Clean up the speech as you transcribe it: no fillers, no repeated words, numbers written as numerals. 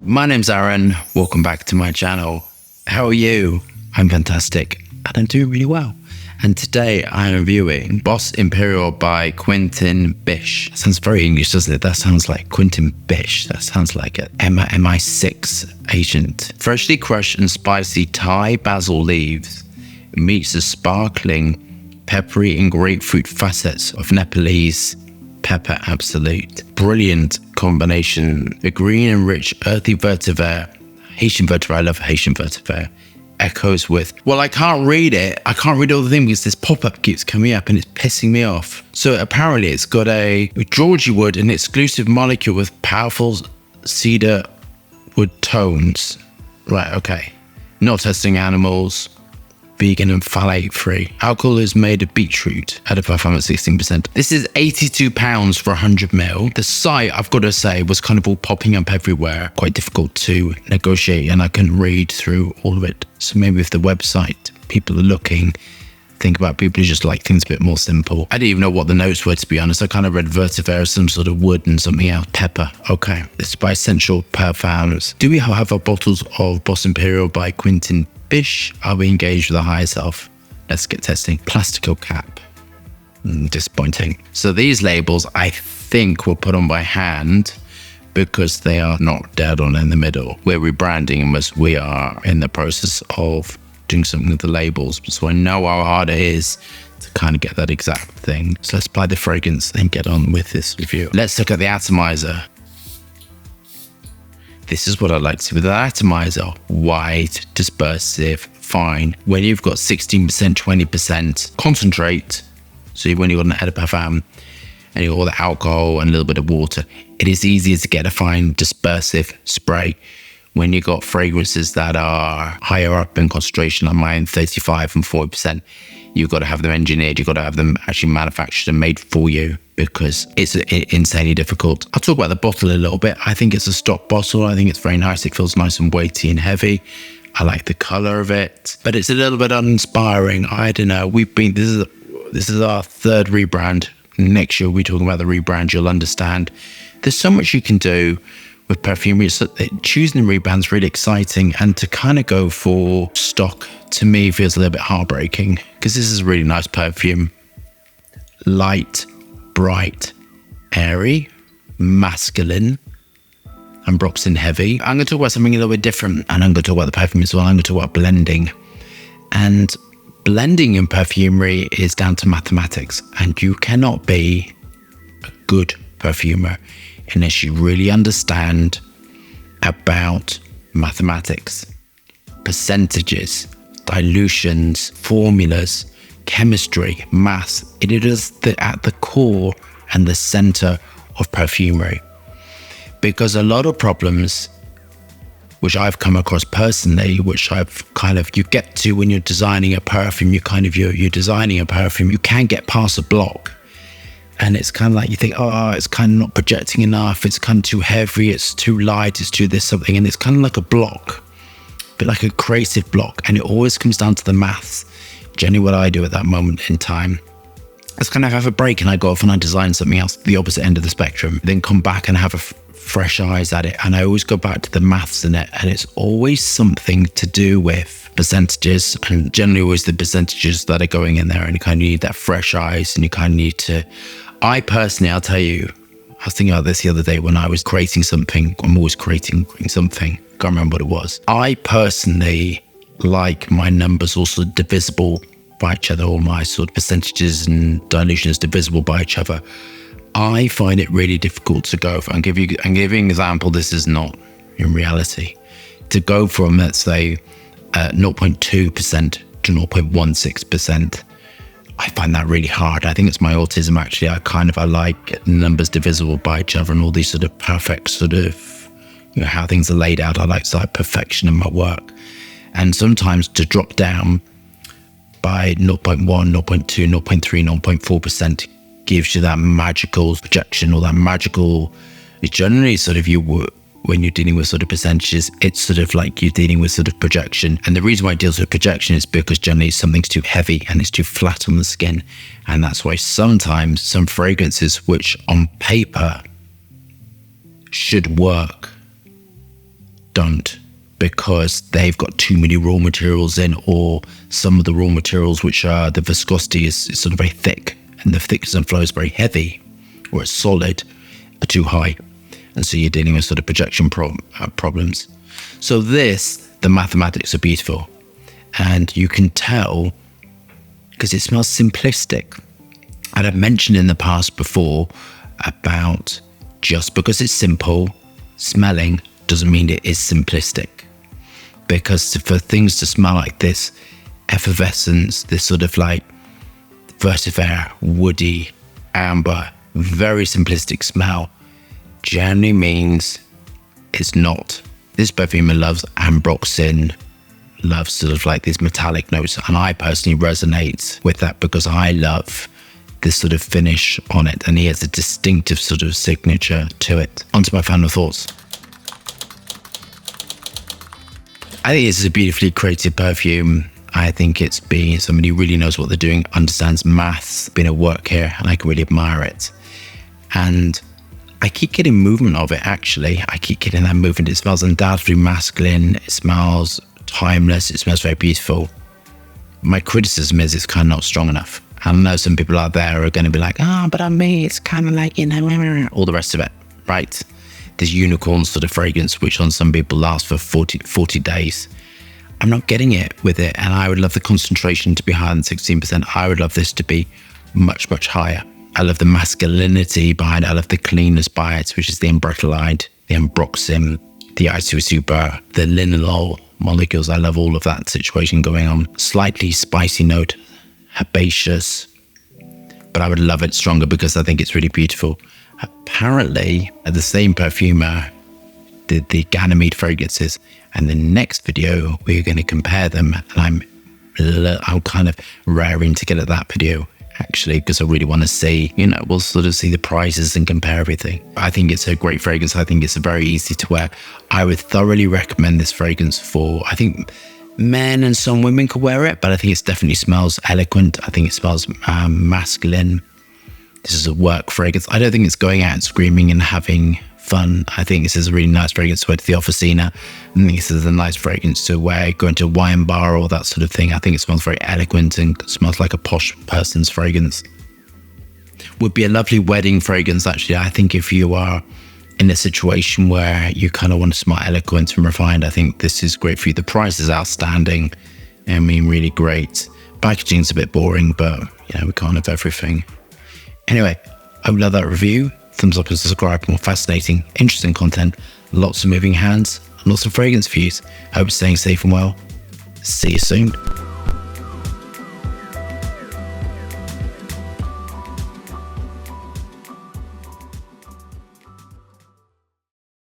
My name's Aaron. Welcome back to my channel. How are you? I'm fantastic and I'm doing really well. And today I'm reviewing Bois Impérial by Quentin Bisch. That sounds very English, doesn't it? That sounds like Quentin Bisch. That sounds like an MI6 agent. Freshly crushed and spicy Thai basil leaves meets the sparkling, peppery and grapefruit facets of Nepalese pepper absolute. Brilliant combination. The green and rich earthy vetiver, Haitian vetiver, I love Haitian vetiver, echoes with, well, I can't read it. I can't read all the things because this pop-up keeps coming up and it's pissing me off. So apparently it's got a Georgie wood, an exclusive molecule with powerful cedar wood tones. Right, okay. Not testing animals. Vegan and phthalate free. Alcohol is made of beetroot at a Parfum at 16%. This is £82 for 100ml. The site, I've got to say, was kind of all popping up everywhere. Quite difficult to negotiate and I couldn't read through all of it. So maybe if the website people are looking, think about people who just like things a bit more simple. I didn't even know what the notes were, to be honest. I kind of read vetiver, some sort of wood and something else. Pepper. Okay. This is by Essential Parfums. Do we have our bottles of Bois Impérial by Quentin Bisch? Are we engaged with the higher self? Let's get testing. Plastical cap. Disappointing. So these labels, I think, were put on by hand because they are not dead on in the middle. We're rebranding them as we are in the process of doing something with the labels. So I know how hard it is to kind of get that exact thing. So let's apply the fragrance and get on with this review. Let's look at the atomizer. This is what I like to see with the atomizer. White, dispersive, fine. When you've got 16%, 20% concentrate, so when you've got an eau de parfum and you've got all the alcohol and a little bit of water, it is easier to get a fine dispersive spray. When you've got fragrances that are higher up in concentration, like mine, 35 and 40%, you've got to have them engineered. You've got to have them actually manufactured and made for you because it's insanely difficult. I'll talk about the bottle a little bit. I think it's a stock bottle. I think it's very nice. It feels nice and weighty and heavy. I like the color of it, but it's a little bit uninspiring. I don't know. This is our third rebrand. Next year, we'll be talking about the rebrand. You'll understand. There's so much you can do with perfumery. So choosing the rebrand's really exciting, and to kind of go for stock to me feels a little bit heartbreaking because this is a really nice perfume. Light, bright, airy, masculine, and drops in heavy. I'm going to talk about something a little bit different, and I'm going to talk about the perfume as well. I'm going to talk about blending. And blending in perfumery is down to mathematics, and you cannot be a good perfumer unless you really understand about mathematics, percentages, dilutions, formulas, chemistry, maths. It is at the core and the center of perfumery. Because a lot of problems, which I've come across personally, which you get to when you're designing a perfume, you're designing a perfume, you can get past a block. And it's kind of like you think, oh, it's kind of not projecting enough. It's kind of too heavy. It's too light. It's too this something. And it's kind of like a block, a bit like a creative block. And it always comes down to the maths. Generally what I do at that moment in time is kind of have a break and I go off and I design something else at the opposite end of the spectrum. Then come back and have fresh eyes at it. And I always go back to the maths in it. And it's always something to do with percentages, and generally always the percentages that are going in there, and you kind of need that fresh eyes, and you kind of need to, I personally, I'll tell you, I was thinking about this the other day when I was creating something. I'm always creating something, can't remember what it was. I personally like my numbers also divisible by each other, or my sort of percentages and dilutions divisible by each other. I find it really difficult to go for, I'm giving an example, this is not in reality, to go from, let's say, 0.2% to 0.16%. I find that really hard. I think it's my autism, actually. I like numbers divisible by each other and all these sort of perfect sort of, how things are laid out. I like perfection in my work. And sometimes to drop down by 0.1, 0.2, 0.3, 0.4% gives you that magical projection, or that magical, generally sort of when you're dealing with sort of percentages, it's sort of like you're dealing with sort of projection. And the reason why it deals with projection is because generally something's too heavy and it's too flat on the skin. And that's why sometimes some fragrances, which on paper should work don't, because they've got too many raw materials in, or some of the raw materials, which are the viscosity is sort of very thick and the thickness and flow is very heavy, or it's solid, are too high. And so you're dealing with sort of projection problems. So the mathematics are beautiful. And you can tell because it smells simplistic. And I've mentioned in the past before about just because it's simple smelling doesn't mean it is simplistic. Because for things to smell like this effervescence, this sort of like vetiver, woody, amber, very simplistic smell, generally means it's not. This perfumer loves ambroxan, loves sort of like these metallic notes, and I personally resonate with that because I love this sort of finish on it, and he has a distinctive sort of signature to it. Onto my final thoughts. I think it's a beautifully created perfume. I think it's been somebody who really knows what they're doing, understands maths, been at work here, and I can really admire it. And I keep getting movement of it, actually. I keep getting that movement. It smells undoubtedly masculine. It smells timeless. It smells very beautiful. My criticism is it's kind of not strong enough. I know some people out there are going to be like, but on me, it's kind of like, all the rest of it, right? This unicorn sort of fragrance, which on some people lasts for 40 days. I'm not getting it with it. And I would love the concentration to be higher than 16%. I would love this to be much, much higher. I love the masculinity behind it. I love the cleanness by it, which is the embryolide, the ambroxan, the isosuper, the linalool molecules. I love all of that situation going on. Slightly spicy note, herbaceous, but I would love it stronger because I think it's really beautiful. Apparently, the same perfumer did the Ganymede fragrances, and the next video we're going to compare them. And I'm kind of raring to get at that video, actually, because I really want to see, we'll sort of see the prices and compare everything. I think it's a great fragrance. I think it's very easy to wear. I would thoroughly recommend this fragrance for, I think, men and some women could wear it, but I think it definitely smells eloquent. I think it smells masculine. This is a work fragrance. I don't think it's going out and screaming and having fun. I think this is a really nice fragrance to wear to the officina. I think this is a nice fragrance to wear going to a wine bar or that sort of thing. I think it smells very eloquent and smells like a posh person's fragrance. Would be a lovely wedding fragrance, actually. I think if you are in a situation where you kind of want to smell eloquent and refined, I think this is great for you. The price is outstanding. I mean, really great. Packaging's a bit boring, but we can't have everything. Anyway, I would love that review. Thumbs up and subscribe for more fascinating, interesting content. Lots of moving hands and lots of fragrance views. Hope you're staying safe and well. See you soon.